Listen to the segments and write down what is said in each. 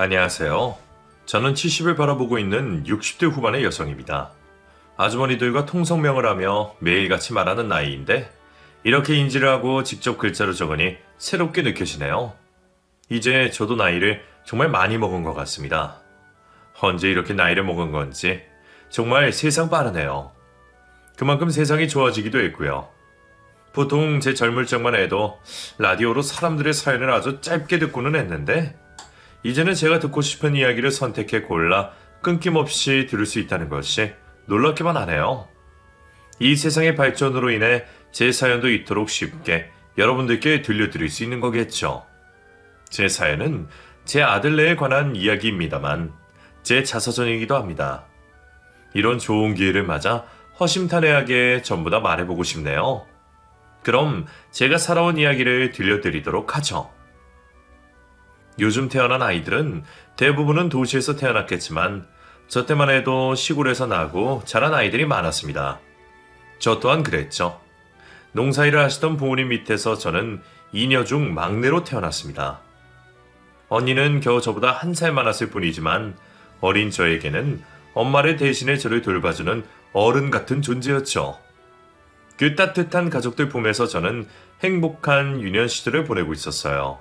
안녕하세요. 저는 70을 바라보고 있는 60대 후반의 여성입니다. 아주머니들과 통성명을 하며 매일같이 말하는 나이인데 이렇게 인지를 하고 직접 글자로 적으니 새롭게 느껴지네요. 이제 저도 나이를 정말 많이 먹은 것 같습니다. 언제 이렇게 나이를 먹은 건지 정말 세상 빠르네요. 그만큼 세상이 좋아지기도 했고요. 보통 제 젊을 적만 해도 라디오로 사람들의 사연을 아주 짧게 듣고는 했는데 이제는 제가 듣고 싶은 이야기를 선택해 골라 끊김없이 들을 수 있다는 것이 놀랍기만 하네요. 이 세상의 발전으로 인해 제 사연도 이토록 쉽게 여러분들께 들려드릴 수 있는 거겠죠. 제 사연은 제 아들네에 관한 이야기입니다만 제 자서전이기도 합니다. 이런 좋은 기회를 맞아 허심탄회하게 전부 다 말해보고 싶네요. 그럼 제가 살아온 이야기를 들려드리도록 하죠. 요즘 태어난 아이들은 대부분은 도시에서 태어났겠지만 저 때만 해도 시골에서 나고 자란 아이들이 많았습니다. 저 또한 그랬죠. 농사일을 하시던 부모님 밑에서 저는 이녀 중 막내로 태어났습니다. 언니는 겨우 저보다 한 살 많았을 뿐이지만 어린 저에게는 엄마를 대신해 저를 돌봐주는 어른 같은 존재였죠. 그 따뜻한 가족들 품에서 저는 행복한 유년 시절을 보내고 있었어요.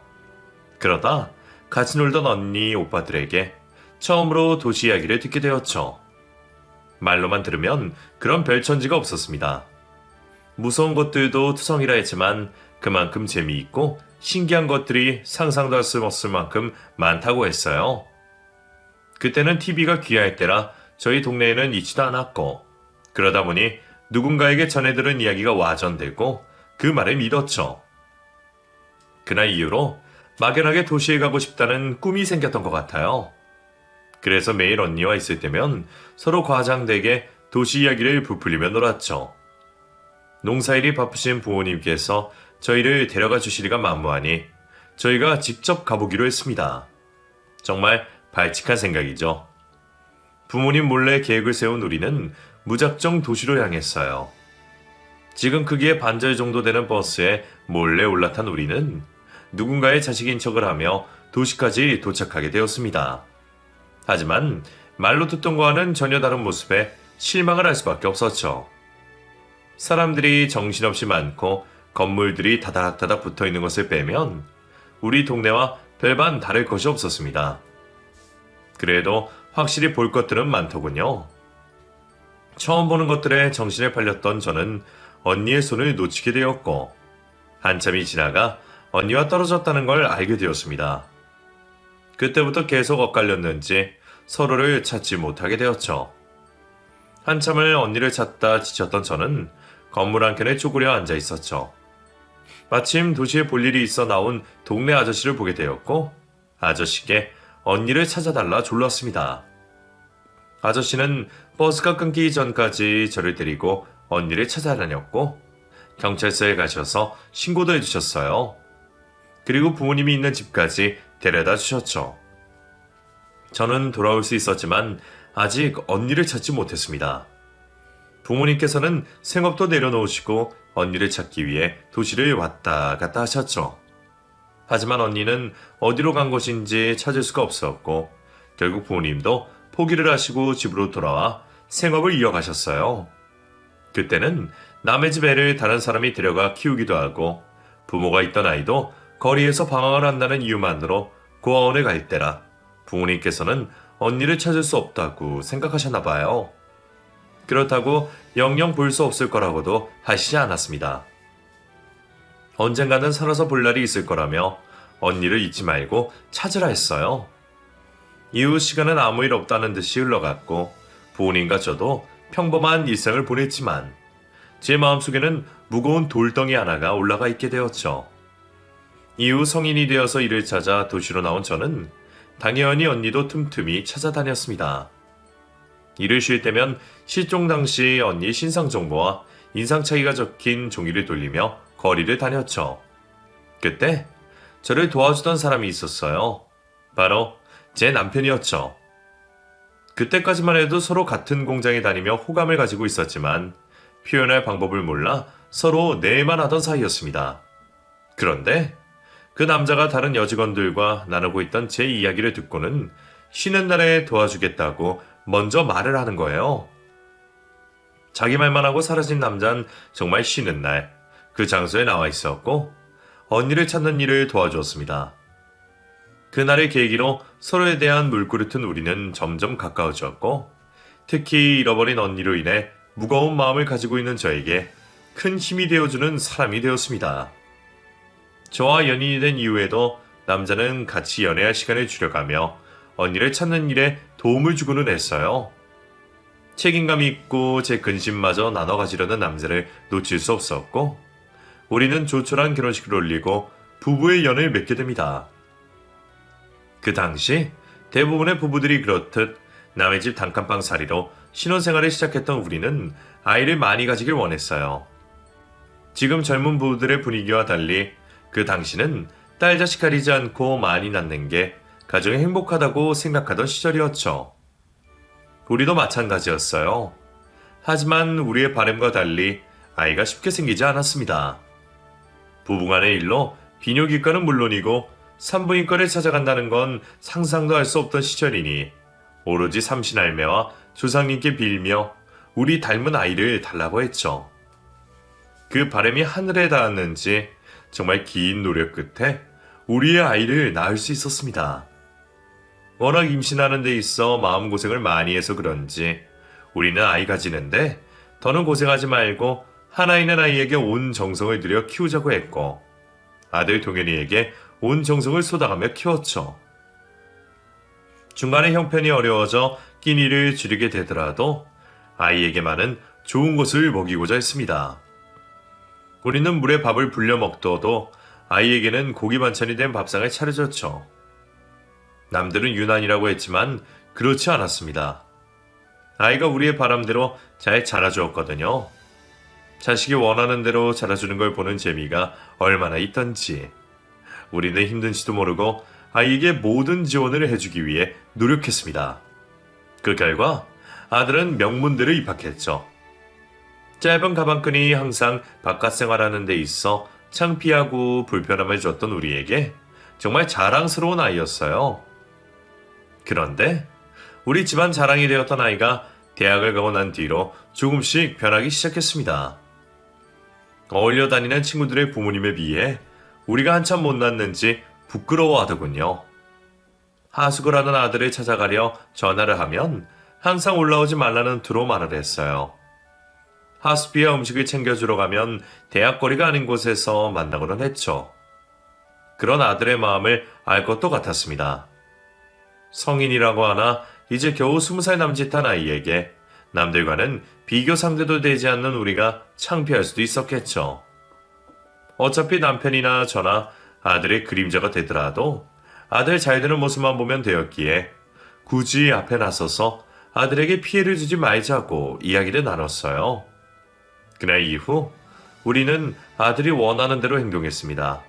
그러다 같이 놀던 언니, 오빠들에게 처음으로 도시 이야기를 듣게 되었죠. 말로만 들으면 그런 별천지가 없었습니다. 무서운 것들도 투성이라 했지만 그만큼 재미있고 신기한 것들이 상상도 할 수 없을 만큼 많다고 했어요. 그때는 TV가 귀할 때라 저희 동네에는 있지도 않았고 그러다 보니 누군가에게 전해들은 이야기가 와전되고 그 말을 믿었죠. 그날 이후로 막연하게 도시에 가고 싶다는 꿈이 생겼던 것 같아요. 그래서 매일 언니와 있을 때면 서로 과장되게 도시 이야기를 부풀리며 놀았죠. 농사일이 바쁘신 부모님께서 저희를 데려가 주시리가 만무하니 저희가 직접 가보기로 했습니다. 정말 발칙한 생각이죠. 부모님 몰래 계획을 세운 우리는 무작정 도시로 향했어요. 지금 크기의 반절 정도 되는 버스에 몰래 올라탄 우리는 누군가의 자식인 척을 하며 도시까지 도착하게 되었습니다. 하지만 말로 듣던 거와는 전혀 다른 모습에 실망을 할 수밖에 없었죠. 사람들이 정신없이 많고 건물들이 다닥다닥 붙어있는 것을 빼면 우리 동네와 별반 다를 것이 없었습니다. 그래도 확실히 볼 것들은 많더군요. 처음 보는 것들에 정신에 팔렸던 저는 언니의 손을 놓치게 되었고 한참이 지나가 언니와 떨어졌다는 걸 알게 되었습니다. 그때부터 계속 엇갈렸는지 서로를 찾지 못하게 되었죠. 한참을 언니를 찾다 지쳤던 저는 건물 한켠에 쪼그려 앉아 있었죠. 마침 도시에 볼 일이 있어 나온 동네 아저씨를 보게 되었고 아저씨께 언니를 찾아달라 졸랐습니다. 아저씨는 버스가 끊기기 전까지 저를 데리고 언니를 찾아다녔고 경찰서에 가셔서 신고도 해주셨어요. 그리고 부모님이 있는 집까지 데려다 주셨죠. 저는 돌아올 수 있었지만 아직 언니를 찾지 못했습니다. 부모님께서는 생업도 내려놓으시고 언니를 찾기 위해 도시를 왔다 갔다 하셨죠. 하지만 언니는 어디로 간 것인지 찾을 수가 없었고 결국 부모님도 포기를 하시고 집으로 돌아와 생업을 이어가셨어요. 그때는 남의 집 애를 다른 사람이 데려가 키우기도 하고 부모가 있던 아이도 거리에서 방황을 한다는 이유만으로 고아원에 갈 때라 부모님께서는 언니를 찾을 수 없다고 생각하셨나 봐요. 그렇다고 영영 볼 수 없을 거라고도 하시지 않았습니다. 언젠가는 살아서 볼 날이 있을 거라며 언니를 잊지 말고 찾으라 했어요. 이후 시간은 아무 일 없다는 듯이 흘러갔고 부모님과 저도 평범한 일상을 보냈지만 제 마음속에는 무거운 돌덩이 하나가 올라가 있게 되었죠. 이후 성인이 되어서 일을 찾아 도시로 나온 저는 당연히 언니도 틈틈이 찾아다녔습니다. 일을 쉴 때면 실종 당시 언니 신상 정보와 인상 차이가 적힌 종이를 돌리며 거리를 다녔죠. 그때 저를 도와주던 사람이 있었어요. 바로 제 남편이었죠. 그때까지만 해도 서로 같은 공장에 다니며 호감을 가지고 있었지만 표현할 방법을 몰라 서로 내만 하던 사이였습니다. 그런데 그 남자가 다른 여직원들과 나누고 있던 제 이야기를 듣고는 쉬는 날에 도와주겠다고 먼저 말을 하는 거예요. 자기 말만 하고 사라진 남자는 정말 쉬는 날 그 장소에 나와 있었고 언니를 찾는 일을 도와주었습니다. 그날의 계기로 서로에 대한 물그릇은 우리는 점점 가까워졌고 특히 잃어버린 언니로 인해 무거운 마음을 가지고 있는 저에게 큰 힘이 되어주는 사람이 되었습니다. 저와 연인이 된 이후에도 남자는 같이 연애할 시간을 줄여가며 언니를 찾는 일에 도움을 주고는 했어요. 책임감이 있고 제 근심마저 나눠 가지려는 남자를 놓칠 수 없었고 우리는 조촐한 결혼식을 올리고 부부의 연을 맺게 됩니다. 그 당시 대부분의 부부들이 그렇듯 남의 집 단칸방 살이로 신혼생활을 시작했던 우리는 아이를 많이 가지길 원했어요. 지금 젊은 부부들의 분위기와 달리 그 당시는 딸 자식 가리지 않고 많이 낳는 게 가정이 행복하다고 생각하던 시절이었죠. 우리도 마찬가지였어요. 하지만 우리의 바람과 달리 아이가 쉽게 생기지 않았습니다. 부부간의 일로 비뇨기과는 물론이고 산부인과를 찾아간다는 건 상상도 할 수 없던 시절이니 오로지 삼신할매와 조상님께 빌며 우리 닮은 아이를 달라고 했죠. 그 바람이 하늘에 닿았는지 정말 긴 노력 끝에 우리의 아이를 낳을 수 있었습니다. 워낙 임신하는 데 있어 마음고생을 많이 해서 그런지 우리는 아이 가지는데 더는 고생하지 말고 하나 있는 아이에게 온 정성을 들여 키우자고 했고 아들 동현이에게 온 정성을 쏟아가며 키웠죠. 중간에 형편이 어려워져 끼니를 줄이게 되더라도 아이에게만은 좋은 것을 먹이고자 했습니다. 우리는 물에 밥을 불려 먹더라도 아이에게는 고기 반찬이 된 밥상을 차려줬죠. 남들은 유난이라고 했지만 그렇지 않았습니다. 아이가 우리의 바람대로 잘 자라주었거든요. 자식이 원하는 대로 자라주는 걸 보는 재미가 얼마나 있던지 우리는 힘든지도 모르고 아이에게 모든 지원을 해주기 위해 노력했습니다. 그 결과 아들은 명문대를 입학했죠. 짧은 가방끈이 항상 바깥 생활하는 데 있어 창피하고 불편함을 줬던 우리에게 정말 자랑스러운 아이였어요. 그런데 우리 집안 자랑이 되었던 아이가 대학을 가고 난 뒤로 조금씩 변하기 시작했습니다. 어울려 다니는 친구들의 부모님에 비해 우리가 한참 못났는지 부끄러워하더군요. 하숙을 하는 아들을 찾아가려 전화를 하면 항상 올라오지 말라는 투로 말을 했어요. 하숙비와 음식을 챙겨주러 가면 대학거리가 아닌 곳에서 만나고는 했죠. 그런 아들의 마음을 알 것도 같았습니다. 성인이라고 하나 이제 겨우 20살 남짓한 아이에게 남들과는 비교 상대도 되지 않는 우리가 창피할 수도 있었겠죠. 어차피 남편이나 저나 아들의 그림자가 되더라도 아들 잘 되는 모습만 보면 되었기에 굳이 앞에 나서서 아들에게 피해를 주지 말자고 이야기를 나눴어요. 그날 이후 우리는 아들이 원하는 대로 행동했습니다.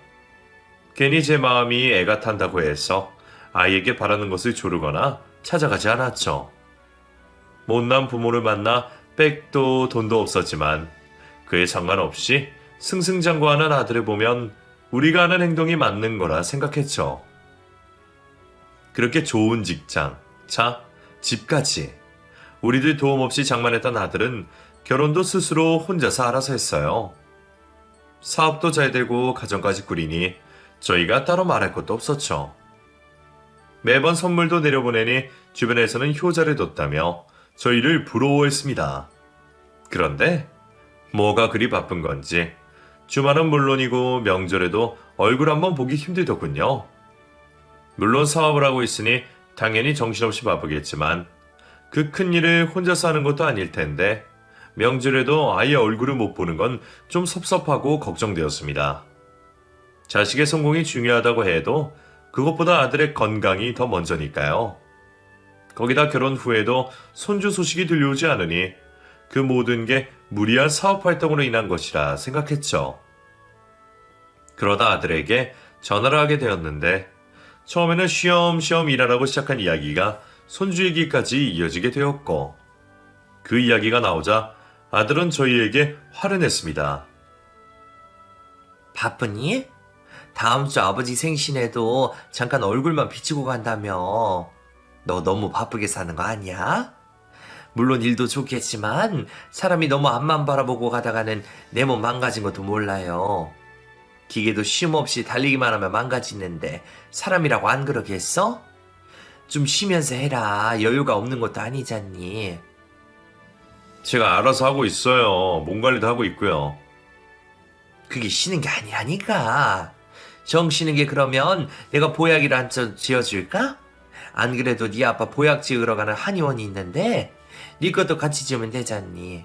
괜히 제 마음이 애가 탄다고 해서 아이에게 바라는 것을 조르거나 찾아가지 않았죠. 못난 부모를 만나 백도 돈도 없었지만 그에 상관없이 승승장구하는 아들을 보면 우리가 하는 행동이 맞는 거라 생각했죠. 그렇게 좋은 직장, 차, 집까지 우리들 도움 없이 장만했던 아들은 결혼도 스스로 혼자서 알아서 했어요. 사업도 잘 되고 가정까지 꾸리니 저희가 따로 말할 것도 없었죠. 매번 선물도 내려보내니 주변에서는 효자를 뒀다며 저희를 부러워했습니다. 그런데 뭐가 그리 바쁜 건지 주말은 물론이고 명절에도 얼굴 한번 보기 힘들더군요. 물론 사업을 하고 있으니 당연히 정신없이 바쁘겠지만 그 큰일을 혼자서 하는 것도 아닐 텐데 명절에도 아예 얼굴을 못 보는 건 좀 섭섭하고 걱정되었습니다. 자식의 성공이 중요하다고 해도 그것보다 아들의 건강이 더 먼저니까요. 거기다 결혼 후에도 손주 소식이 들려오지 않으니 그 모든 게 무리한 사업 활동으로 인한 것이라 생각했죠. 그러다 아들에게 전화를 하게 되었는데 처음에는 쉬엄쉬엄 일하라고 시작한 이야기가 손주 얘기까지 이어지게 되었고 그 이야기가 나오자 아들은 저희에게 화를 냈습니다. 바쁘니? 다음 주 아버지 생신에도 잠깐 얼굴만 비치고 간다며. 너 너무 바쁘게 사는 거 아니야? 물론 일도 좋겠지만 사람이 너무 앞만 바라보고 가다가는 내 몸 망가진 것도 몰라요. 기계도 쉼 없이 달리기만 하면 망가지는데 사람이라고 안 그러겠어? 좀 쉬면서 해라. 여유가 없는 것도 아니잖니. 제가 알아서 하고 있어요. 몸 관리도 하고 있고요. 그게 쉬는 게 아니라니까. 정 쉬는 게 그러면 내가 보약이라 한 점 지어줄까? 안 그래도 네 아빠 보약 지으러 가는 한의원이 있는데 네 것도 같이 지으면 되잖니.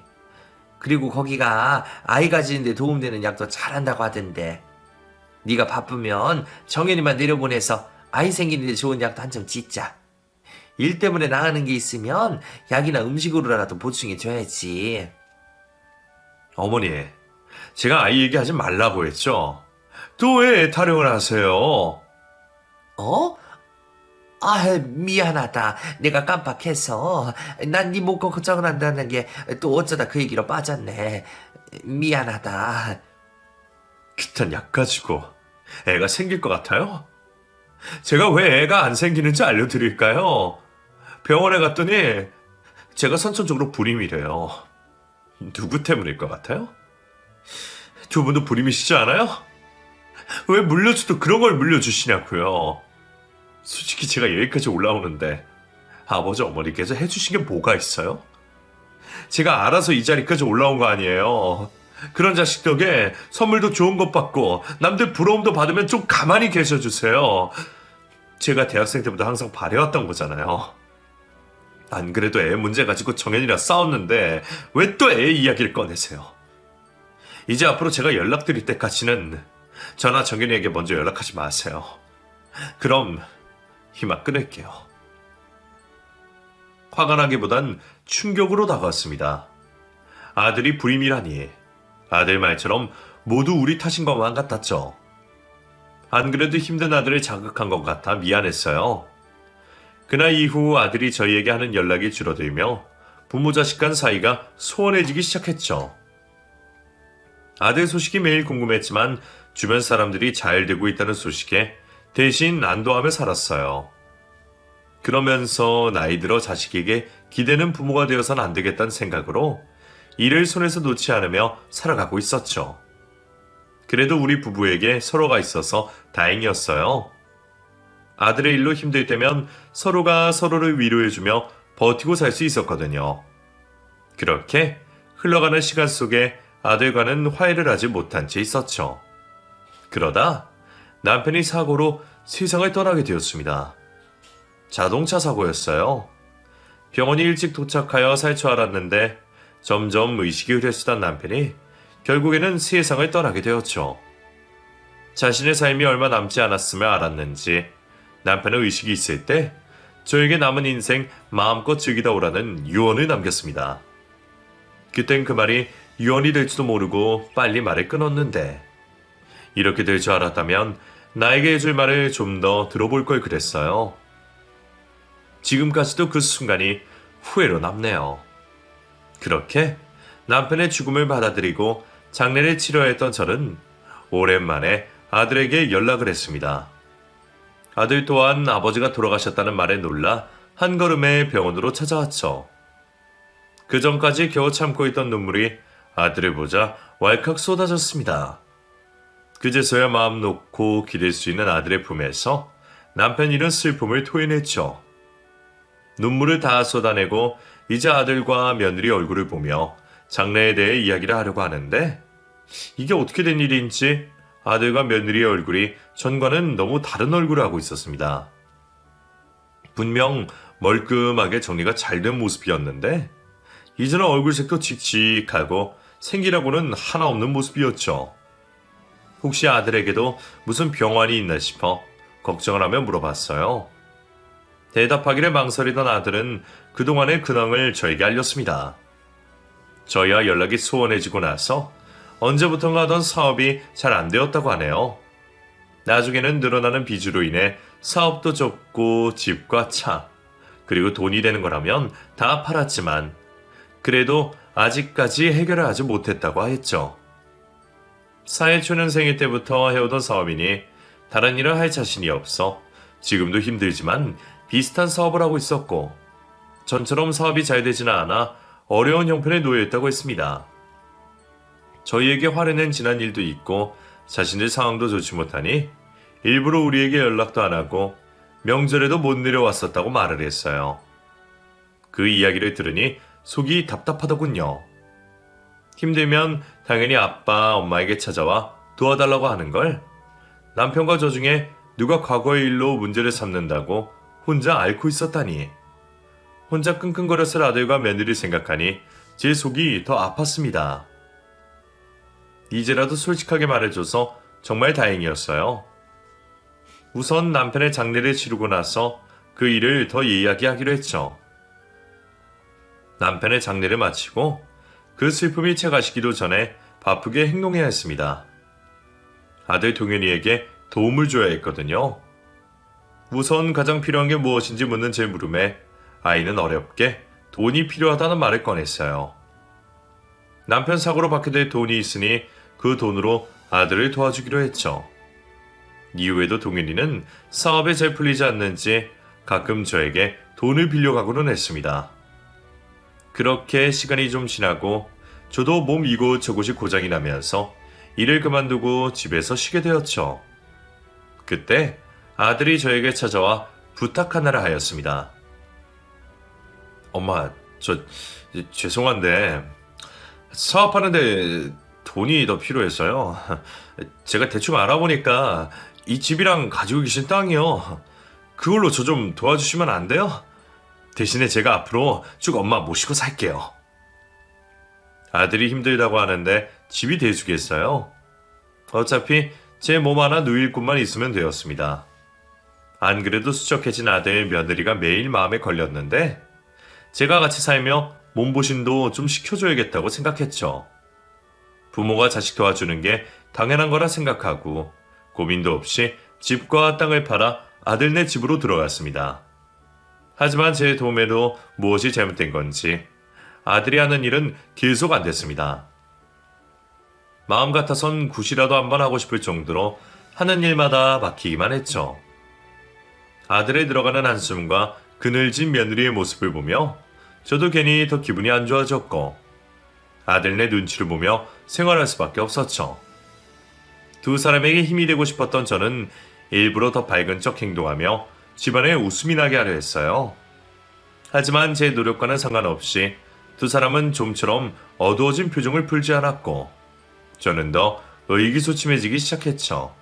그리고 거기가 아이 가지는데 도움되는 약도 잘한다고 하던데. 네가 바쁘면 정연이만 내려보내서 아이 생기는데 좋은 약도 한 점 짓자. 일 때문에 나가는 게 있으면 약이나 음식으로라도 보충해줘야지. 어머니, 제가 아이 얘기하지 말라고 했죠? 또 왜 타령을 하세요? 어? 아, 미안하다. 내가 깜빡해서. 난 네 목 걱정을 한다는 게 또 어쩌다 그 얘기로 빠졌네. 미안하다. 그딴 약 가지고 애가 생길 것 같아요? 제가 왜 애가 안 생기는지 알려드릴까요? 병원에 갔더니 제가 선천적으로 불임이래요. 누구 때문일 것 같아요? 두 분도 불임이시지 않아요? 왜 물려줘도 그런 걸 물려주시냐고요. 솔직히 제가 여기까지 올라오는데 아버지 어머니께서 해주신 게 뭐가 있어요? 제가 알아서 이 자리까지 올라온 거 아니에요. 그런 자식 덕에 선물도 좋은 것 받고 남들 부러움도 받으면 좀 가만히 계셔주세요. 제가 대학생 때부터 항상 바래왔던 거잖아요. 안 그래도 애 문제 가지고 정연이랑 싸웠는데 왜 또 애 이야기를 꺼내세요? 이제 앞으로 제가 연락드릴 때까지는 저나 정연이에게 먼저 연락하지 마세요. 그럼 이만 끊을게요. 화가 나기보단 충격으로 다가왔습니다. 아들이 불임이라니. 아들 말처럼 모두 우리 탓인 것만 같았죠. 안 그래도 힘든 아들을 자극한 것 같아 미안했어요. 그날 이후 아들이 저희에게 하는 연락이 줄어들며 부모 자식 간 사이가 소원해지기 시작했죠. 아들 소식이 매일 궁금했지만 주변 사람들이 잘 되고 있다는 소식에 대신 안도하며 살았어요. 그러면서 나이 들어 자식에게 기대는 부모가 되어선 안 되겠다는 생각으로 일을 손에서 놓지 않으며 살아가고 있었죠. 그래도 우리 부부에게 서로가 있어서 다행이었어요. 아들의 일로 힘들 때면 서로가 서로를 위로해주며 버티고 살 수 있었거든요. 그렇게 흘러가는 시간 속에 아들과는 화해를 하지 못한 채 있었죠. 그러다 남편이 사고로 세상을 떠나게 되었습니다. 자동차 사고였어요. 병원이 일찍 도착하여 살 줄 알았는데 점점 의식이 흐려지던 남편이 결국에는 세상을 떠나게 되었죠. 자신의 삶이 얼마 남지 않았음을 알았는지 남편의 의식이 있을 때 저에게 남은 인생 마음껏 즐기다 오라는 유언을 남겼습니다. 그땐 그 말이 유언이 될지도 모르고 빨리 말을 끊었는데 이렇게 될 줄 알았다면 나에게 해줄 말을 좀 더 들어볼 걸 그랬어요. 지금까지도 그 순간이 후회로 남네요. 그렇게 남편의 죽음을 받아들이고 장례를 치러야 했던 저는 오랜만에 아들에게 연락을 했습니다. 아들 또한 아버지가 돌아가셨다는 말에 놀라 한 걸음에 병원으로 찾아왔죠. 그 전까지 겨우 참고 있던 눈물이 아들을 보자 왈칵 쏟아졌습니다. 그제서야 마음 놓고 기댈 수 있는 아들의 품에서 남편 잃은 슬픔을 토해냈죠. 눈물을 다 쏟아내고 이제 아들과 며느리 얼굴을 보며 장래에 대해 이야기를 하려고 하는데 이게 어떻게 된 일인지 아들과 며느리의 얼굴이 전과는 너무 다른 얼굴을 하고 있었습니다. 분명 멀끔하게 정리가 잘 된 모습이었는데 이제는 얼굴색도 칙칙하고 생기라고는 하나 없는 모습이었죠. 혹시 아들에게도 무슨 병환이 있나 싶어 걱정을 하며 물어봤어요. 대답하기를 망설이던 아들은 그동안의 근황을 저에게 알렸습니다. 저희와 연락이 소원해지고 나서 언제부턴가 하던 사업이 잘 안 되었다고 하네요. 나중에는 늘어나는 빚으로 인해 사업도 접고 집과 차, 그리고 돈이 되는 거라면 다 팔았지만 그래도 아직까지 해결을 하지 못했다고 했죠. 사회초년생일 때부터 해오던 사업이니 다른 일을 할 자신이 없어 지금도 힘들지만 비슷한 사업을 하고 있었고 전처럼 사업이 잘 되지는 않아 어려운 형편에 놓여 있다고 했습니다. 저희에게 화를 지난 일도 있고 자신들 상황도 좋지 못하니 일부러 우리에게 연락도 안 하고 명절에도 못 내려왔었다고 말을 했어요. 그 이야기를 들으니 속이 답답하더군요. 힘들면 당연히 아빠, 엄마에게 찾아와 도와달라고 하는 걸 남편과 저 중에 누가 과거의 일로 문제를 삼는다고 혼자 앓고 있었다니. 혼자 끙끙거렸을 아들과 며느리 생각하니 제 속이 더 아팠습니다. 이제라도 솔직하게 말해줘서 정말 다행이었어요. 우선 남편의 장례를 치르고 나서 그 일을 더 이야기하기로 했죠. 남편의 장례를 마치고 그 슬픔이 채가시기도 전에 바쁘게 행동해야 했습니다. 아들 동현이에게 도움을 줘야 했거든요. 우선 가장 필요한 게 무엇인지 묻는 제 물음에 아이는 어렵게 돈이 필요하다는 말을 꺼냈어요. 남편 사고로 받게 될 돈이 있으니 그 돈으로 아들을 도와주기로 했죠. 이후에도 동현이는 사업에 잘 풀리지 않는지 가끔 저에게 돈을 빌려가고는 했습니다. 그렇게 시간이 좀 지나고 저도 몸 이곳저곳이 고장이 나면서 일을 그만두고 집에서 쉬게 되었죠. 그때 아들이 저에게 찾아와 부탁 하나를 하였습니다. 엄마, 죄송한데 사업하는데 돈이 더 필요했어요. 제가 대충 알아보니까 이 집이랑 가지고 계신 땅이요. 그걸로 저 좀 도와주시면 안 돼요? 대신에 제가 앞으로 쭉 엄마 모시고 살게요. 아들이 힘들다고 하는데 집이 돼주겠어요? 어차피 제 몸 하나 누일 곳만 있으면 되었습니다. 안 그래도 수척해진 아들 며느리가 매일 마음에 걸렸는데 제가 같이 살며 몸보신도 좀 시켜줘야겠다고 생각했죠. 부모가 자식 도와주는 게 당연한 거라 생각하고 고민도 없이 집과 땅을 팔아 아들네 집으로 들어갔습니다. 하지만 제 도움에도 무엇이 잘못된 건지 아들이 하는 일은 계속 안 됐습니다. 마음 같아선 굿이라도 한번 하고 싶을 정도로 하는 일마다 막히기만 했죠. 아들의 들어가는 한숨과 그늘진 며느리의 모습을 보며 저도 괜히 더 기분이 안 좋아졌고 아들네 눈치를 보며 생활할 수밖에 없었죠. 두 사람에게 힘이 되고 싶었던 저는 일부러 더 밝은 척 행동하며 집안에 웃음이 나게 하려 했어요. 하지만 제 노력과는 상관없이 두 사람은 좀처럼 어두워진 표정을 풀지 않았고 저는 더 의기소침해지기 시작했죠.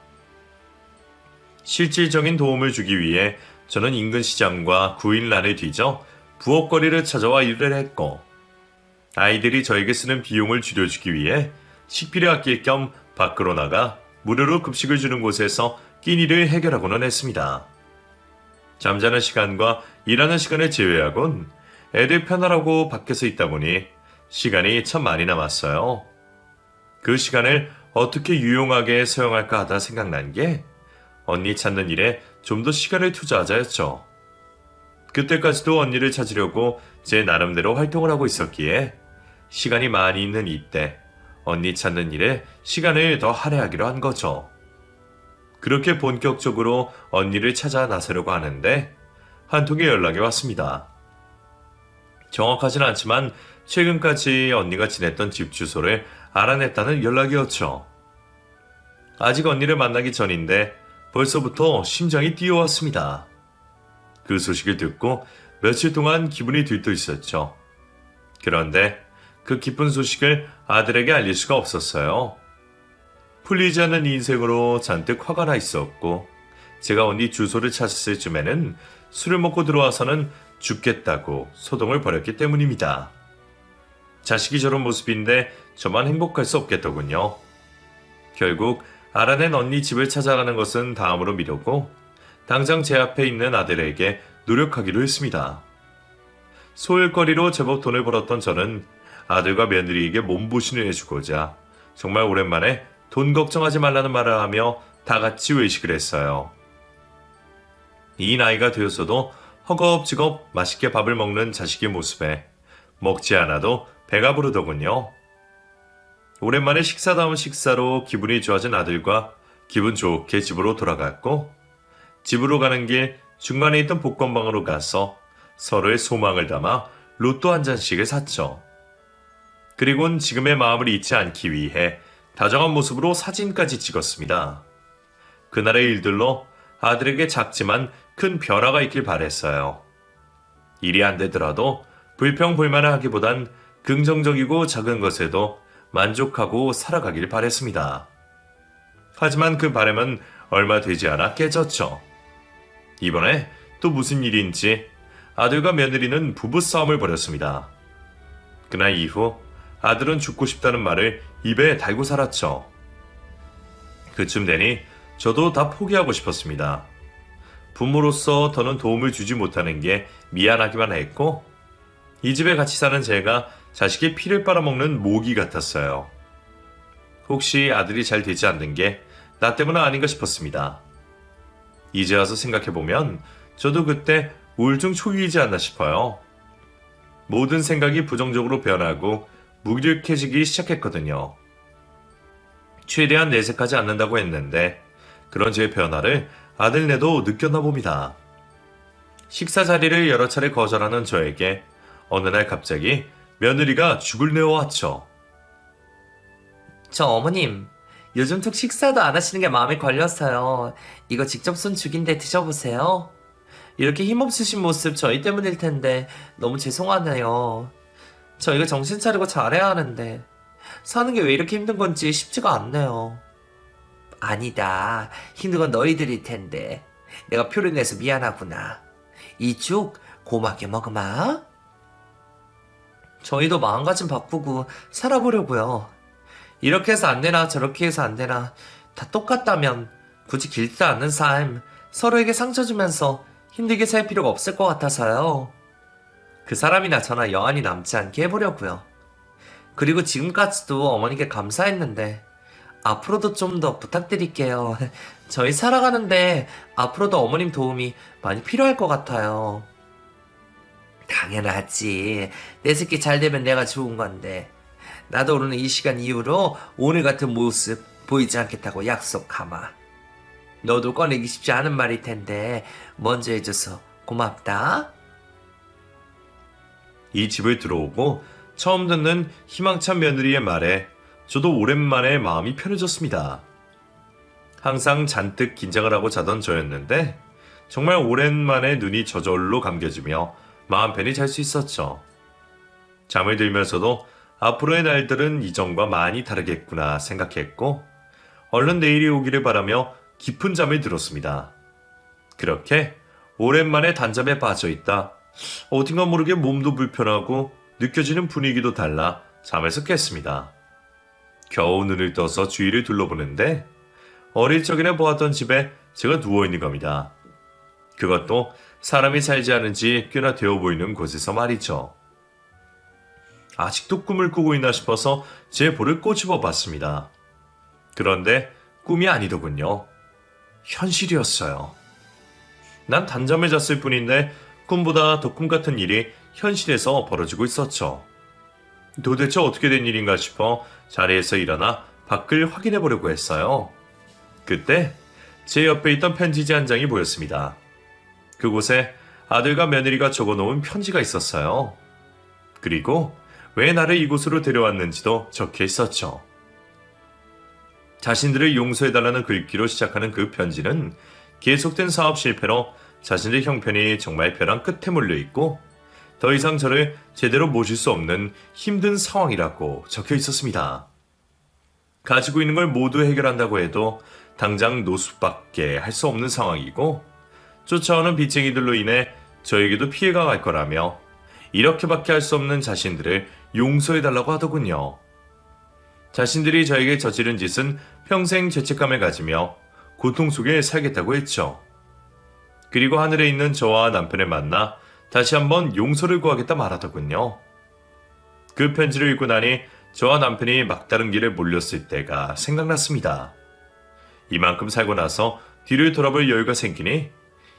실질적인 도움을 주기 위해 저는 인근 시장과 구인란을 뒤져 부엌거리를 찾아와 일을 했고 아이들이 저에게 쓰는 비용을 줄여주기 위해 식비를 아낄 겸 밖으로 나가 무료로 급식을 주는 곳에서 끼니를 해결하고는 했습니다. 잠자는 시간과 일하는 시간을 제외하곤 애들 편하라고 밖에서 있다 보니 시간이 참 많이 남았어요. 그 시간을 어떻게 유용하게 사용할까 하다 생각난 게 언니 찾는 일에 좀 더 시간을 투자하자였죠. 그때까지도 언니를 찾으려고 제 나름대로 활동을 하고 있었기에 시간이 많이 있는 이때 언니 찾는 일에 시간을 더 할애하기로 한 거죠. 그렇게 본격적으로 언니를 찾아 나서려고 하는데 한 통의 연락이 왔습니다. 정확하진 않지만 최근까지 언니가 지냈던 집 주소를 알아냈다는 연락이었죠. 아직 언니를 만나기 전인데 벌써부터 심장이 뛰어왔습니다. 그 소식을 듣고 며칠 동안 기분이 들떠 있었죠. 그런데 그 기쁜 소식을 아들에게 알릴 수가 없었어요. 풀리지 않는 인생으로 잔뜩 화가 나 있었고 제가 언니 주소를 찾았을 쯤에는 술을 먹고 들어와서는 죽겠다고 소동을 벌였기 때문입니다. 자식이 저런 모습인데 저만 행복할 수 없겠더군요. 결국 알아낸 언니 집을 찾아가는 것은 다음으로 미뤘고 당장 제 앞에 있는 아들에게 노력하기로 했습니다. 소일거리로 제법 돈을 벌었던 저는 아들과 며느리에게 몸보신을 해주고자 정말 오랜만에 돈 걱정하지 말라는 말을 하며 다 같이 외식을 했어요. 이 나이가 되었어도 허겁지겁 맛있게 밥을 먹는 자식의 모습에 먹지 않아도 배가 부르더군요. 오랜만에 식사다운 식사로 기분이 좋아진 아들과 기분 좋게 집으로 돌아갔고 집으로 가는 길 중간에 있던 복권방으로 가서 서로의 소망을 담아 로또 한 잔씩을 샀죠. 그리고는 지금의 마음을 잊지 않기 위해 다정한 모습으로 사진까지 찍었습니다. 그날의 일들로 아들에게 작지만 큰 변화가 있길 바랬어요. 일이 안 되더라도 불평불만을 하기보단 긍정적이고 작은 것에도 만족하고 살아가길 바랬습니다. 하지만 그 바람은 얼마 되지 않아 깨졌죠. 이번에 또 무슨 일인지 아들과 며느리는 부부싸움을 벌였습니다. 그날 이후 아들은 죽고 싶다는 말을 입에 달고 살았죠. 그쯤 되니 저도 다 포기하고 싶었습니다. 부모로서 더는 도움을 주지 못하는 게 미안하기만 했고 이 집에 같이 사는 제가 자식의 피를 빨아먹는 모기 같았어요. 혹시 아들이 잘 되지 않는 게 나 때문 아닌가 싶었습니다. 이제 와서 생각해보면 저도 그때 우울증 초기이지 않나 싶어요. 모든 생각이 부정적으로 변하고 무기력해지기 시작했거든요. 최대한 내색하지 않는다고 했는데 그런 제 변화를 아들네도 느꼈나 봅니다. 식사 자리를 여러 차례 거절하는 저에게 어느 날 갑자기 며느리가 죽을 내어왔죠. 저 어머님, 요즘 툭 식사도 안 하시는 게 마음에 걸렸어요. 이거 직접 쏜 죽인데 드셔보세요. 이렇게 힘없으신 모습 저희 때문일 텐데 너무 죄송하네요. 저희가 정신 차리고 잘해야 하는데 사는 게 왜 이렇게 힘든 건지 쉽지가 않네요. 아니다. 힘든 건 너희들일 텐데 내가 표를 내서 미안하구나. 이 죽 고맙게 먹으마. 저희도 마음가짐 바꾸고 살아보려고요. 이렇게 해서 안 되나 저렇게 해서 안 되나 다 똑같다면 굳이 길지 않은 삶 서로에게 상처 주면서 힘들게 살 필요가 없을 것 같아서요. 그 사람이나 저나 여한이 남지 않게 해보려고요. 그리고 지금까지도 어머니께 감사했는데 앞으로도 좀 더 부탁드릴게요. 저희 살아가는데 앞으로도 어머님 도움이 많이 필요할 것 같아요. 당연하지. 내 새끼 잘 되면 내가 좋은 건데. 나도 오늘 이 시간 이후로 오늘 같은 모습 보이지 않겠다고 약속하마. 너도 꺼내기 쉽지 않은 말일 텐데 먼저 해줘서 고맙다. 이 집을 들어오고 처음 듣는 희망찬 며느리의 말에 저도 오랜만에 마음이 편해졌습니다. 항상 잔뜩 긴장을 하고 자던 저였는데 정말 오랜만에 눈이 저절로 감겨지며 마음 편히 잘 수 있었죠. 잠을 들면서도 앞으로의 날들은 이전과 많이 다르겠구나 생각했고 얼른 내일이 오기를 바라며 깊은 잠을 들었습니다. 그렇게 오랜만에 단잠에 빠져있다 어딘가 모르게 몸도 불편하고 느껴지는 분위기도 달라 잠에서 깼습니다. 겨우 눈을 떠서 주위를 둘러보는데 어릴 적에는 보았던 집에 제가 누워있는 겁니다. 그것도 사람이 살지 않은 지 꽤나 되어 보이는 곳에서 말이죠. 아직도 꿈을 꾸고 있나 싶어서 제 볼을 꼬집어 봤습니다. 그런데 꿈이 아니더군요. 현실이었어요. 난 단잠을 잤을 뿐인데 꿈보다 더 꿈 같은 일이 현실에서 벌어지고 있었죠. 도대체 어떻게 된 일인가 싶어 자리에서 일어나 밖을 확인해 보려고 했어요. 그때 제 옆에 있던 편지지 한 장이 보였습니다. 그곳에 아들과 며느리가 적어놓은 편지가 있었어요. 그리고 왜 나를 이곳으로 데려왔는지도 적혀 있었죠. 자신들을 용서해달라는 글귀로 시작하는 그 편지는 계속된 사업 실패로 자신의 형편이 정말 벼랑 끝에 몰려있고 더 이상 저를 제대로 모실 수 없는 힘든 상황이라고 적혀 있었습니다. 가지고 있는 걸 모두 해결한다고 해도 당장 노숙밖에 할 수 없는 상황이고 쫓아오는 빚쟁이들로 인해 저에게도 피해가 갈 거라며 이렇게밖에 할 수 없는 자신들을 용서해달라고 하더군요. 자신들이 저에게 저지른 짓은 평생 죄책감을 가지며 고통 속에 살겠다고 했죠. 그리고 하늘에 있는 저와 남편을 만나 다시 한번 용서를 구하겠다 말하더군요. 그 편지를 읽고 나니 저와 남편이 막다른 길에 몰렸을 때가 생각났습니다. 이만큼 살고 나서 뒤를 돌아볼 여유가 생기니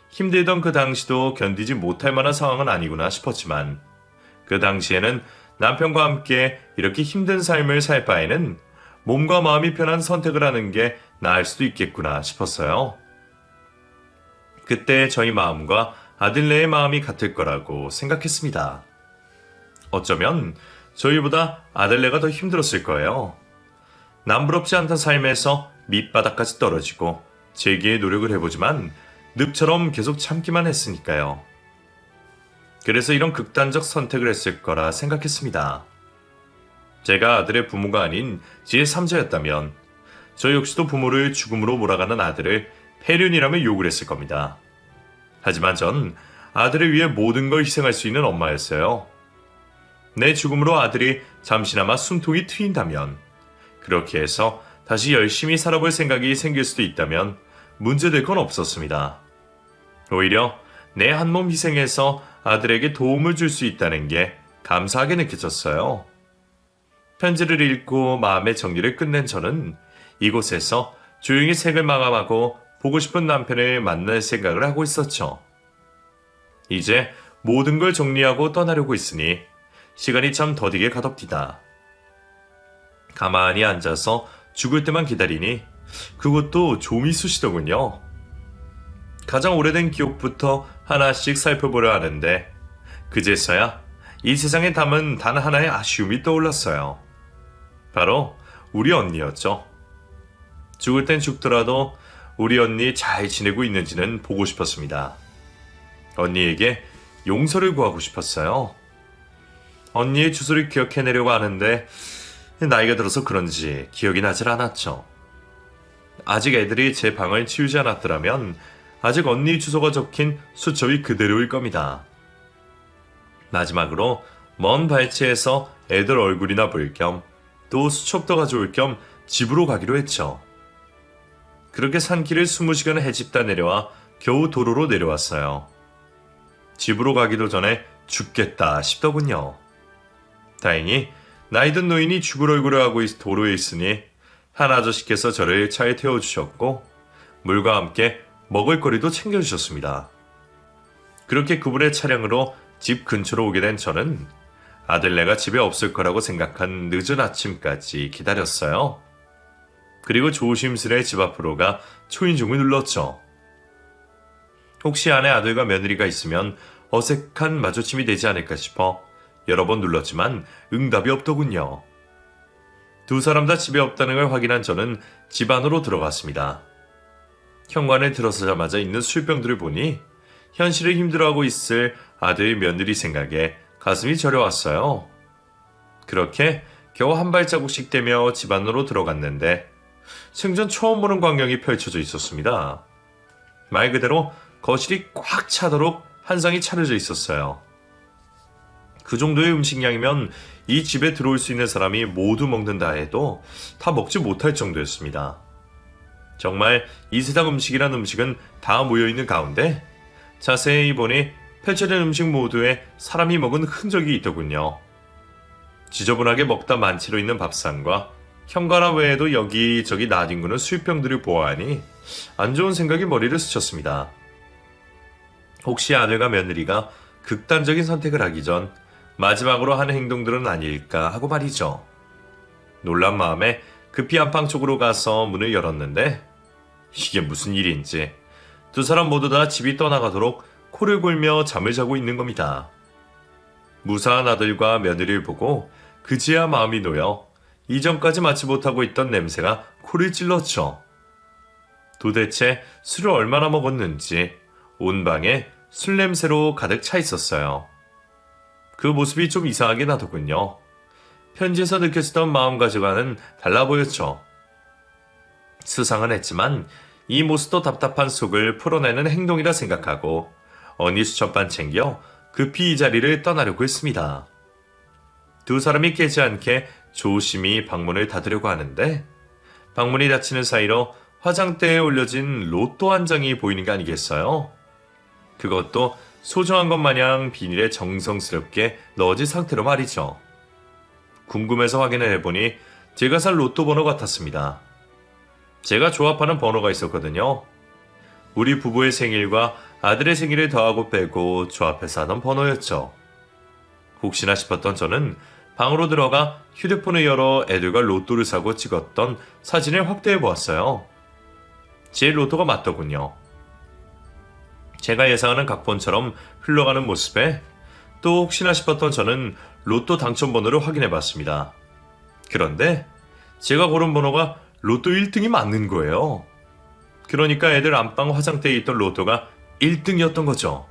힘들던 그 당시도 견디지 못할 만한 상황은 아니구나 싶었지만 그 당시에는 남편과 함께 이렇게 힘든 삶을 살 바에는 몸과 마음이 편한 선택을 하는 게 나을 수도 있겠구나 싶었어요. 그때 저희 마음과 아들네의 마음이 같을 거라고 생각했습니다. 어쩌면 저희보다 아들네가 더 힘들었을 거예요. 남부럽지 않던 삶에서 밑바닥까지 떨어지고 재기의 노력을 해보지만 늪처럼 계속 참기만 했으니까요. 그래서 이런 극단적 선택을 했을 거라 생각했습니다. 제가 아들의 부모가 아닌 제3자였다면 저 역시도 부모를 죽음으로 몰아가는 아들을 폐륜이라며 욕을 했을 겁니다. 하지만 전 아들을 위해 모든 걸 희생할 수 있는 엄마였어요. 내 죽음으로 아들이 잠시나마 숨통이 트인다면, 그렇게 해서 다시 열심히 살아볼 생각이 생길 수도 있다면 문제될 건 없었습니다. 오히려 내 한 몸 희생해서 아들에게 도움을 줄 수 있다는 게 감사하게 느껴졌어요. 편지를 읽고 마음의 정리를 끝낸 저는 이곳에서 조용히 책을 마감하고 보고 싶은 남편을 만날 생각을 하고 있었죠. 이제 모든 걸 정리하고 떠나려고 있으니 시간이 참 더디게 가덥디다. 가만히 앉아서 죽을 때만 기다리니 그것도 좀이 쑤시더군요. 가장 오래된 기억부터 하나씩 살펴보려 하는데 그제서야 이 세상에 담은 단 하나의 아쉬움이 떠올랐어요. 바로 우리 언니였죠. 죽을 땐 죽더라도 우리 언니 잘 지내고 있는지는 보고 싶었습니다. 언니에게 용서를 구하고 싶었어요. 언니의 주소를 기억해내려고 하는데 나이가 들어서 그런지 기억이 나질 않았죠. 아직 애들이 제 방을 치우지 않았더라면 아직 언니 주소가 적힌 수첩이 그대로일 겁니다. 마지막으로 먼 발치에서 애들 얼굴이나 볼 겸 또 수첩도 가져올 겸 집으로 가기로 했죠. 그렇게 산길을 20시간을 헤집다 내려와 겨우 도로로 내려왔어요. 집으로 가기도 전에 죽겠다 싶더군요. 다행히 나이든 노인이 죽을 얼굴을 하고 도로에 있으니 한 아저씨께서 저를 차에 태워주셨고 물과 함께 먹을거리도 챙겨주셨습니다. 그렇게 그분의 차량으로 집 근처로 오게 된 저는 아들네가 집에 없을 거라고 생각한 늦은 아침까지 기다렸어요. 그리고 조심스레 집 앞으로 가 초인종을 눌렀죠. 혹시 안에 아들과 며느리가 있으면 어색한 마주침이 되지 않을까 싶어 여러 번 눌렀지만 응답이 없더군요. 두 사람 다 집에 없다는 걸 확인한 저는 집 안으로 들어갔습니다. 현관에 들어서자마자 있는 술병들을 보니 현실을 힘들어하고 있을 아들 며느리 생각에 가슴이 저려왔어요. 그렇게 겨우 한 발자국씩 떼며 집 안으로 들어갔는데 생전 처음 보는 광경이 펼쳐져 있었습니다. 말 그대로 거실이 꽉 차도록 한 상이 차려져 있었어요. 그 정도의 음식량이면 이 집에 들어올 수 있는 사람이 모두 먹는다 해도 다 먹지 못할 정도였습니다. 정말 이 세상 음식이란 음식은 다 모여있는 가운데 자세히 보니 펼쳐진 음식 모두에 사람이 먹은 흔적이 있더군요. 지저분하게 먹다 만치로 있는 밥상과 현관앞 외에도 여기저기 나뒹구는 술병들을 보아하니 안 좋은 생각이 머리를 스쳤습니다. 혹시 아들과 며느리가 극단적인 선택을 하기 전 마지막으로 하는 행동들은 아닐까 하고 말이죠. 놀란 마음에 급히 안방 쪽으로 가서 문을 열었는데 이게 무슨 일인지 두 사람 모두 다 집이 떠나가도록 코를 골며 잠을 자고 있는 겁니다. 무사한 아들과 며느리를 보고 그제야 마음이 놓여 이전까지 맡지 못하고 있던 냄새가 코를 찔렀죠. 도대체 술을 얼마나 먹었는지 온 방에 술 냄새로 가득 차 있었어요. 그 모습이 좀 이상하게 나더군요. 편지에서 느껴지던 마음가짐과는 달라 보였죠. 수상은 했지만 이 모습도 답답한 속을 풀어내는 행동이라 생각하고 언니 수첩반 챙겨 급히 이 자리를 떠나려고 했습니다. 두 사람이 깨지 않게 조심히 방문을 닫으려고 하는데 방문이 닫히는 사이로 화장대에 올려진 로또 한 장이 보이는 게 아니겠어요? 그것도 소중한 것 마냥 비닐에 정성스럽게 넣어진 상태로 말이죠. 궁금해서 확인을 해보니 제가 산 로또 번호 같았습니다. 제가 조합하는 번호가 있었거든요. 우리 부부의 생일과 아들의 생일을 더하고 빼고 조합해서 하던 번호였죠. 혹시나 싶었던 저는 방으로 들어가 휴대폰을 열어 애들과 로또를 사고 찍었던 사진을 확대해 보았어요. 제 로또가 맞더군요. 제가 예상하는 각본처럼 흘러가는 모습에 또 혹시나 싶었던 저는 로또 당첨번호를 확인해봤습니다. 그런데 제가 고른 번호가 로또 1등이 맞는 거예요. 그러니까 애들 안방 화장대에 있던 로또가 1등이었던 거죠.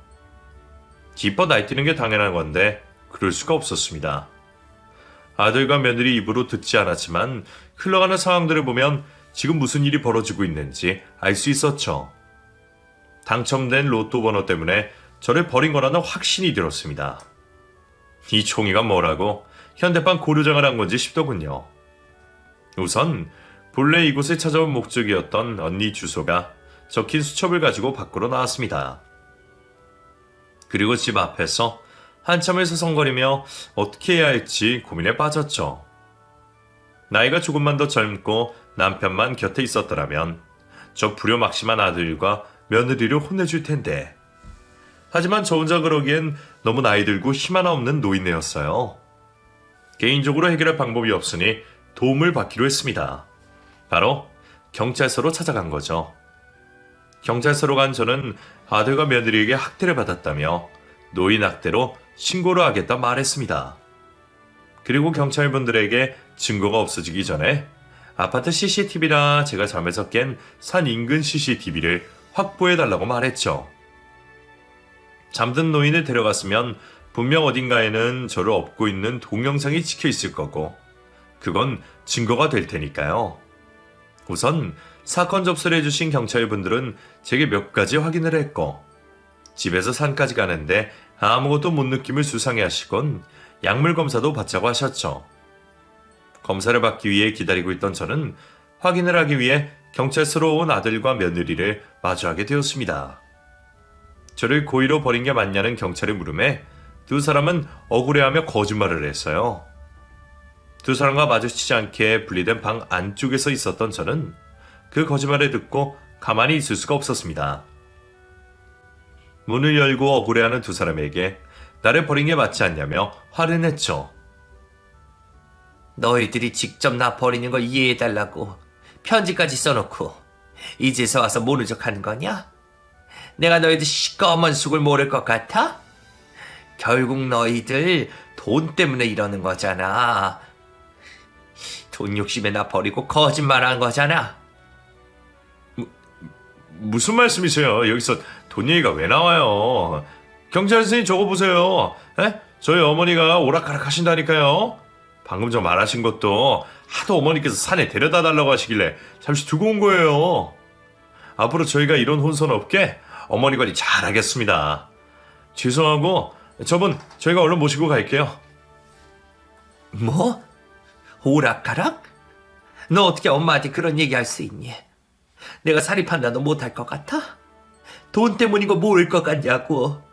기뻐 날뛰는 게 당연한 건데 그럴 수가 없었습니다. 아들과 며느리 입으로 듣지 않았지만 흘러가는 상황들을 보면 지금 무슨 일이 벌어지고 있는지 알 수 있었죠. 당첨된 로또 번호 때문에 저를 버린 거라는 확신이 들었습니다. 이 총이가 뭐라고 현대판 고려장을 한 건지 싶더군요. 우선 본래 이곳에 찾아온 목적이었던 언니 주소가 적힌 수첩을 가지고 밖으로 나왔습니다. 그리고 집 앞에서 한참을 서성거리며 어떻게 해야 할지 고민에 빠졌죠. 나이가 조금만 더 젊고 남편만 곁에 있었더라면 저 불효막심한 아들과 며느리를 혼내줄 텐데. 하지만 저 혼자 그러기엔 너무 나이 들고 힘 하나 없는 노인네였어요. 개인적으로 해결할 방법이 없으니 도움을 받기로 했습니다. 바로 경찰서로 찾아간 거죠. 경찰서로 간 저는 아들과 며느리에게 학대를 받았다며 노인 학대로 신고를 하겠다 말했습니다. 그리고 경찰분들에게 증거가 없어지기 전에 아파트 CCTV나 제가 잠에서 깬 산 인근 CCTV를 확보해달라고 말했죠. 잠든 노인을 데려갔으면 분명 어딘가에는 저를 업고 있는 동영상이 찍혀 있을 거고 그건 증거가 될 테니까요. 우선 사건 접수를 해주신 경찰분들은 제게 몇 가지 확인을 했고 집에서 산까지 가는데 아무것도 못 느낌을 수상해 하시곤 약물 검사도 받자고 하셨죠. 검사를 받기 위해 기다리고 있던 저는 확인을 하기 위해 경찰서로 온 아들과 며느리를 마주하게 되었습니다. 저를 고의로 버린 게 맞냐는 경찰의 물음에 두 사람은 억울해하며 거짓말을 했어요. 두 사람과 마주치지 않게 분리된 방 안쪽에서 있었던 저는 그 거짓말을 듣고 가만히 있을 수가 없었습니다. 문을 열고 억울해하는 두 사람에게 나를 버린 게 맞지 않냐며 화를 냈죠. 너희들이 직접 나 버리는 거 이해해달라고 편지까지 써놓고 이제서 와서 모른 척하는 거냐? 내가 너희들 시꺼먼 속을 모를 것 같아? 결국 너희들 돈 때문에 이러는 거잖아. 돈 욕심에 나 버리고 거짓말한 거잖아. 무슨 말씀이세요? 여기서 돈 얘기가 왜 나와요? 경찰 선생님 저거 보세요. 에? 저희 어머니가 오락가락 하신다니까요. 방금 전 말하신 것도 하도 어머니께서 산에 데려다 달라고 하시길래 잠시 두고 온 거예요. 앞으로 저희가 이런 혼선 없게 어머니 관리 잘하겠습니다. 죄송하고 저분 저희가 얼른 모시고 갈게요. 뭐? 오락가락? 너 어떻게 엄마한테 그런 얘기 할 수 있니? 내가 사리 판단도 못할 것 같아? 돈 때문인 거 모를 것 같냐고.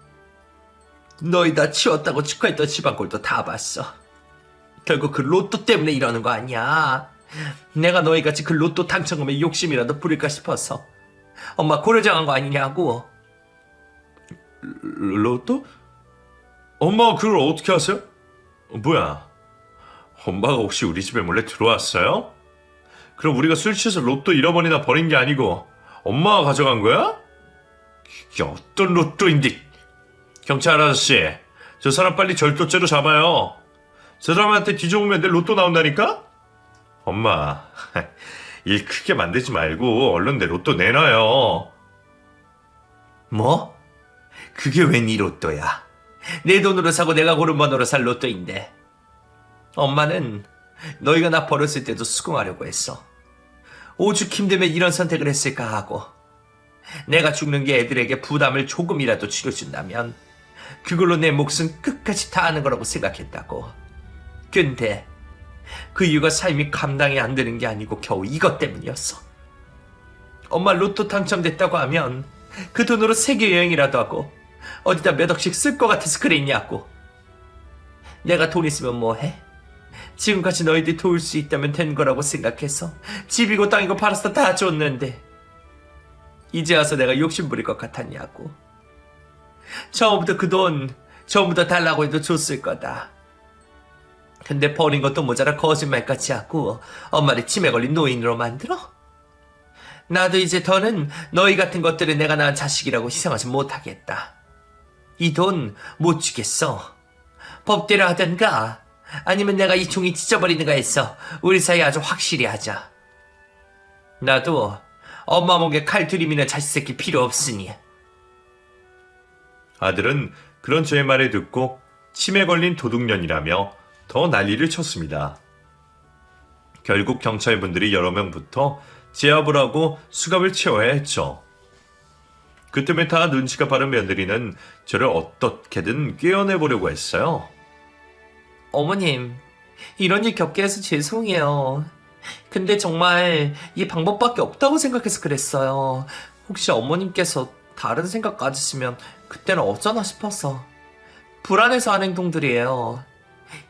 너희 다 치웠다고 축하했던 집안꼴도 다 봤어. 결국 그 로또 때문에 이러는 거 아니야. 내가 너희같이 그 로또 당첨금에 욕심이라도 부릴까 싶어서 엄마 고려정한 거 아니냐고. 로또? 엄마가 그걸 어떻게 아세요? 뭐야? 엄마가 혹시 우리 집에 몰래 들어왔어요? 그럼 우리가 술 취해서 로또 잃어버리나 버린 게 아니고 엄마가 가져간 거야? 이게 어떤 로또인데. 경찰 아저씨, 저 사람 빨리 절도죄로 잡아요. 저 사람한테 뒤져보면 내 로또 나온다니까? 엄마, 일 크게 만들지 말고 얼른 내 로또 내놔요. 뭐? 그게 웬 이 로또야? 내 돈으로 사고 내가 고른 번호로 살 로또인데. 엄마는 너희가 나 버렸을 때도 수긍하려고 했어. 오죽 힘들면 이런 선택을 했을까 하고. 내가 죽는 게 애들에게 부담을 조금이라도 줄여준다면 그걸로 내 몫은 끝까지 다하는 거라고 생각했다고. 근데 그 이유가 삶이 감당이 안 되는 게 아니고 겨우 이것 때문이었어. 엄마 로또 당첨됐다고 하면 그 돈으로 세계 여행이라도 하고 어디다 몇 억씩 쓸 것 같아서 그랬냐고. 내가 돈 있으면 뭐해? 지금까지 너희들이 도울 수 있다면 된 거라고 생각해서 집이고 땅이고 팔아서 다 줬는데 이제 와서 내가 욕심 부릴 것 같았냐고. 처음부터 그 돈 전부 다 달라고 해도 줬을 거다. 근데 버린 것도 모자라 거짓말까지 하고 엄마를 치매 걸린 노인으로 만들어? 나도 이제 더는 너희 같은 것들을 내가 낳은 자식이라고 희생하지 못하겠다. 이 돈 못 주겠어. 법대로 하든가 아니면 내가 이 종이 찢어버리는가 해서 우리 사이 아주 확실히 하자. 나도 엄마 목에 칼 들이미는 자식 새끼 필요 없으니. 아들은 그런 저의 말을 듣고 치매 걸린 도둑년이라며 더 난리를 쳤습니다. 결국 경찰분들이 여러 명부터 제압을 하고 수갑을 채워야 했죠. 그때면 다 눈치가 빠른 며느리는 저를 어떻게든 꿰어내보려고 했어요. 어머님, 이런 일 겪게 해서 죄송해요. 근데 정말 이 방법밖에 없다고 생각해서 그랬어요. 혹시 어머님께서 다른 생각 가지시면 그때는 어쩌나 싶어서. 불안해서 한 행동들이에요.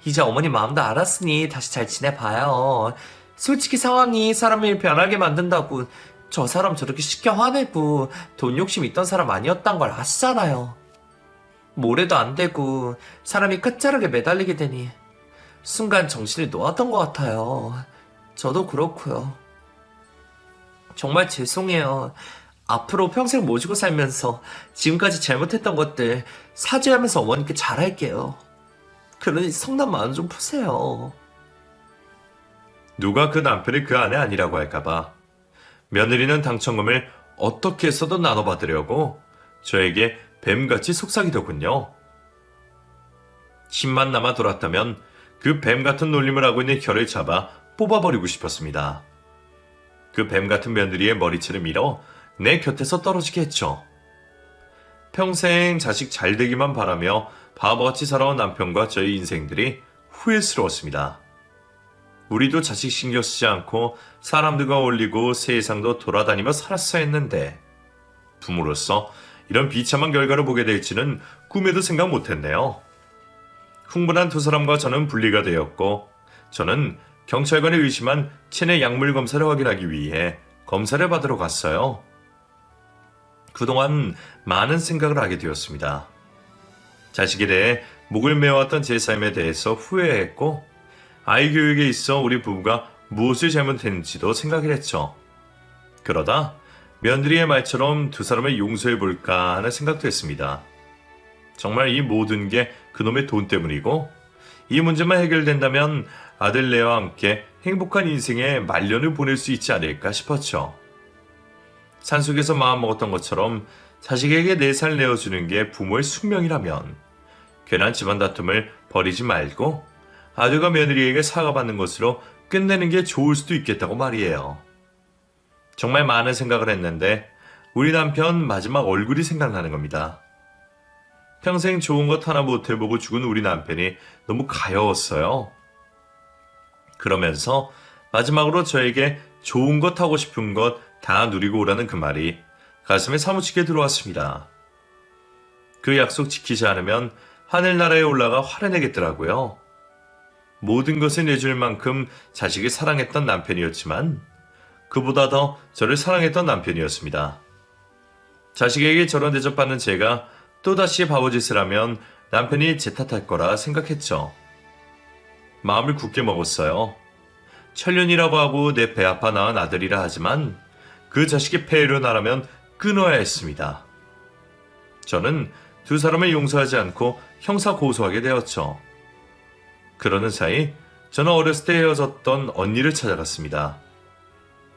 이제 어머님 마음도 알았으니 다시 잘 지내봐요. 솔직히 상황이 사람을 변하게 만든다고 저 사람 저렇게 쉽게 화내고 돈 욕심 있던 사람 아니었단 걸 아시잖아요. 뭐래도 안 되고 사람이 끝자락에 매달리게 되니 순간 정신이 놓았던 것 같아요. 저도 그렇고요. 정말 죄송해요. 앞으로 평생 모시고 살면서 지금까지 잘못했던 것들 사죄하면서 어머님께 잘할게요. 그러니 성난 마음 좀 푸세요. 누가 그 남편이 그 아내 아니라고 할까봐 며느리는 당첨금을 어떻게 해서도 나눠받으려고 저에게 뱀같이 속삭이더군요. 힘만 남아 돌았다면 그 뱀같은 놀림을 하고 있는 혀를 잡아 뽑아버리고 싶었습니다. 그 뱀같은 며느리의 머리채를 밀어 내 곁에서 떨어지게 했죠. 평생 자식 잘 되기만 바라며 바보같이 살아온 남편과 저의 인생들이 후회스러웠습니다. 우리도 자식 신경 쓰지 않고 사람들과 어울리고 세상도 돌아다니며 살았어야 했는데 부모로서 이런 비참한 결과를 보게 될지는 꿈에도 생각 못했네요. 흥분한 두 사람과 저는 분리가 되었고 저는 경찰관이 의심한 체내 약물 검사를 확인하기 위해 검사를 받으러 갔어요. 그동안 많은 생각을 하게 되었습니다. 자식에 대해 목을 메워왔던 제 삶에 대해서 후회했고 아이 교육에 있어 우리 부부가 무엇을 잘못했는지도 생각을 했죠. 그러다 며느리의 말처럼 두 사람을 용서해볼까 하는 생각도 했습니다. 정말 이 모든 게 그놈의 돈 때문이고 이 문제만 해결된다면 아들네와 함께 행복한 인생의 말년을 보낼 수 있지 않을까 싶었죠. 산속에서 마음먹었던 것처럼 자식에게 내 살 내어주는 게 부모의 숙명이라면 괜한 집안 다툼을 벌이지 말고 아들과 며느리에게 사과받는 것으로 끝내는 게 좋을 수도 있겠다고 말이에요. 정말 많은 생각을 했는데 우리 남편 마지막 얼굴이 생각나는 겁니다. 평생 좋은 것 하나 못 해보고 죽은 우리 남편이 너무 가여웠어요. 그러면서 마지막으로 저에게 좋은 것 하고 싶은 것 다 누리고 오라는 그 말이 가슴에 사무치게 들어왔습니다. 그 약속 지키지 않으면 하늘나라에 올라가 화를 내겠더라고요. 모든 것을 내줄 만큼 자식을 사랑했던 남편이었지만 그보다 더 저를 사랑했던 남편이었습니다. 자식에게 저런 대접받는 제가 또다시 바보짓을 하면 남편이 제 탓할 거라 생각했죠. 마음을 굳게 먹었어요. 천년이라고 하고 내 배 아파 낳은 아들이라 하지만 그 자식의 폐해로 나라면 끊어야 했습니다. 저는 두 사람을 용서하지 않고 형사 고소하게 되었죠. 그러는 사이 저는 어렸을 때 헤어졌던 언니를 찾아갔습니다.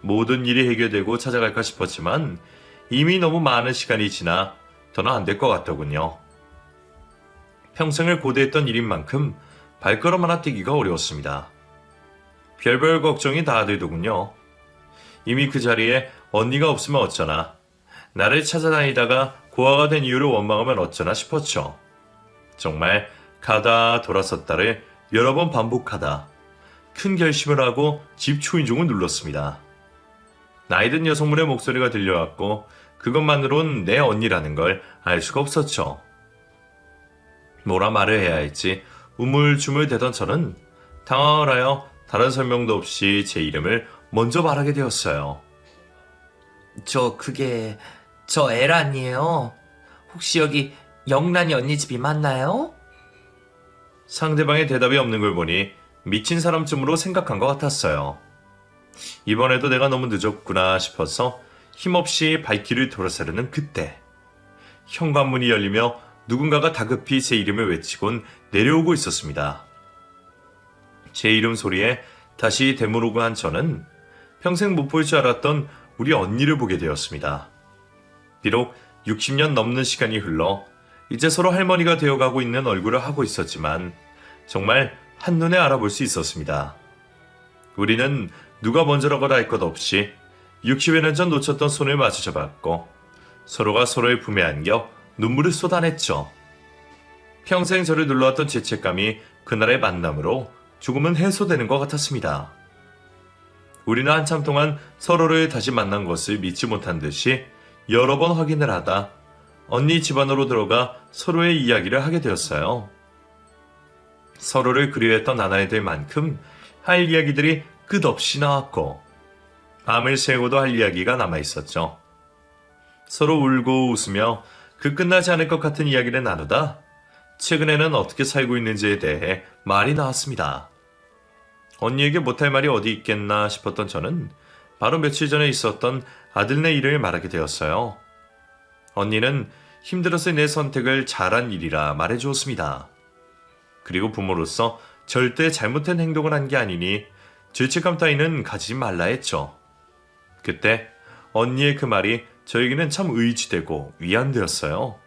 모든 일이 해결되고 찾아갈까 싶었지만 이미 너무 많은 시간이 지나 더는 안 될 것 같더군요. 평생을 고대했던 일인 만큼 발걸음 하나 떼기가 어려웠습니다. 별별 걱정이 다 되더군요. 이미 그 자리에 언니가 없으면 어쩌나, 나를 찾아다니다가 고아가 된 이유를 원망하면 어쩌나 싶었죠. 정말 가다 돌아섰다를 여러 번 반복하다 큰 결심을 하고 집 초인종을 눌렀습니다. 나이든 여성분의 목소리가 들려왔고 그것만으론 내 언니라는 걸 알 수가 없었죠. 뭐라 말을 해야 할지 우물쭈물대던 저는 당황을 하여 다른 설명도 없이 제 이름을 먼저 말하게 되었어요. 저 에란이에요. 혹시 여기 영란이 언니 집이 맞나요? 상대방의 대답이 없는 걸 보니 미친 사람쯤으로 생각한 것 같았어요. 이번에도 내가 너무 늦었구나 싶어서 힘없이 발길을 돌아서려는 그때 현관문이 열리며 누군가가 다급히 제 이름을 외치곤 내려오고 있었습니다. 제 이름 소리에 다시 되물고 한 저는 평생 못 볼 줄 알았던 우리 언니를 보게 되었습니다. 비록 60년 넘는 시간이 흘러 이제 서로 할머니가 되어가고 있는 얼굴을 하고 있었지만 정말 한눈에 알아볼 수 있었습니다. 우리는 누가 먼저라고 할 것 없이 60여 년 전 놓쳤던 손을 마주 잡았고 서로가 서로의 품에 안겨 눈물을 쏟아냈죠. 평생 저를 눌러왔던 죄책감이 그날의 만남으로 조금은 해소되는 것 같았습니다. 우리는 한참 동안 서로를 다시 만난 것을 믿지 못한 듯이 여러 번 확인을 하다 언니 집안으로 들어가 서로의 이야기를 하게 되었어요. 서로를 그리워했던 나날들 만큼 할 이야기들이 끝없이 나왔고 밤을 새우고도 할 이야기가 남아있었죠. 서로 울고 웃으며 그 끝나지 않을 것 같은 이야기를 나누다 최근에는 어떻게 살고 있는지에 대해 말이 나왔습니다. 언니에게 못할 말이 어디 있겠나 싶었던 저는 바로 며칠 전에 있었던 아들네 일을 말하게 되었어요. 언니는 힘들어서 내 선택을 잘한 일이라 말해주었습니다. 그리고 부모로서 절대 잘못된 행동을 한 게 아니니 죄책감 따위는 가지지 말라 했죠. 그때 언니의 그 말이 저에게는 참 의지되고 위안되었어요.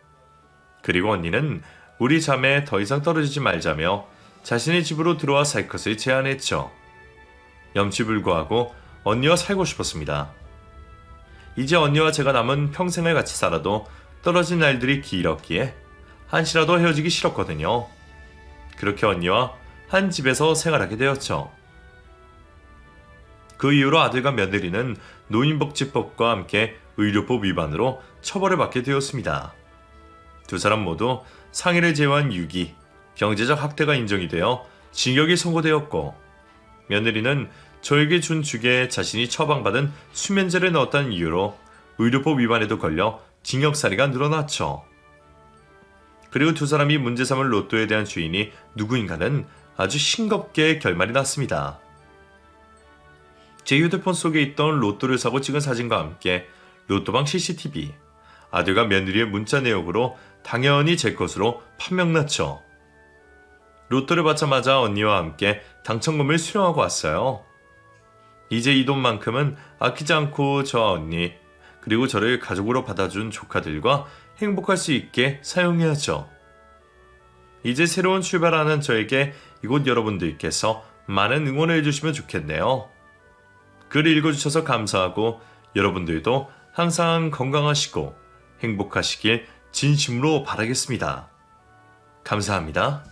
그리고 언니는 우리 자매 더 이상 떨어지지 말자며 자신의 집으로 들어와 살 것을 제안했죠. 염치불고하고 언니와 살고 싶었습니다. 이제 언니와 제가 남은 평생을 같이 살아도 떨어진 날들이 길었기에 한시라도 헤어지기 싫었거든요. 그렇게 언니와 한 집에서 생활하게 되었죠. 그 이후로 아들과 며느리는 노인복지법과 함께 의료법 위반으로 처벌을 받게 되었습니다. 두 사람 모두 상해를 제외한 유기, 경제적 학대가 인정이 되어 징역이 선고되었고 며느리는 저에게 준 죽에 자신이 처방받은 수면제를 넣었다는 이유로 의료법 위반에도 걸려 징역살이가 늘어났죠. 그리고 두 사람이 문제 삼을 로또에 대한 주인이 누구인가는 아주 싱겁게 결말이 났습니다. 제 휴대폰 속에 있던 로또를 사고 찍은 사진과 함께 로또방 CCTV, 아들과 며느리의 문자 내역으로 당연히 제 것으로 판명났죠. 로또를 받자마자 언니와 함께 당첨금을 수령하고 왔어요. 이제 이 돈만큼은 아끼지 않고 저와 언니, 그리고 저를 가족으로 받아준 조카들과 행복할 수 있게 사용해야죠. 이제 새로운 출발하는 저에게 이곳 여러분들께서 많은 응원을 해주시면 좋겠네요. 글 읽어주셔서 감사하고 여러분들도 항상 건강하시고 행복하시길 진심으로 바라겠습니다. 감사합니다.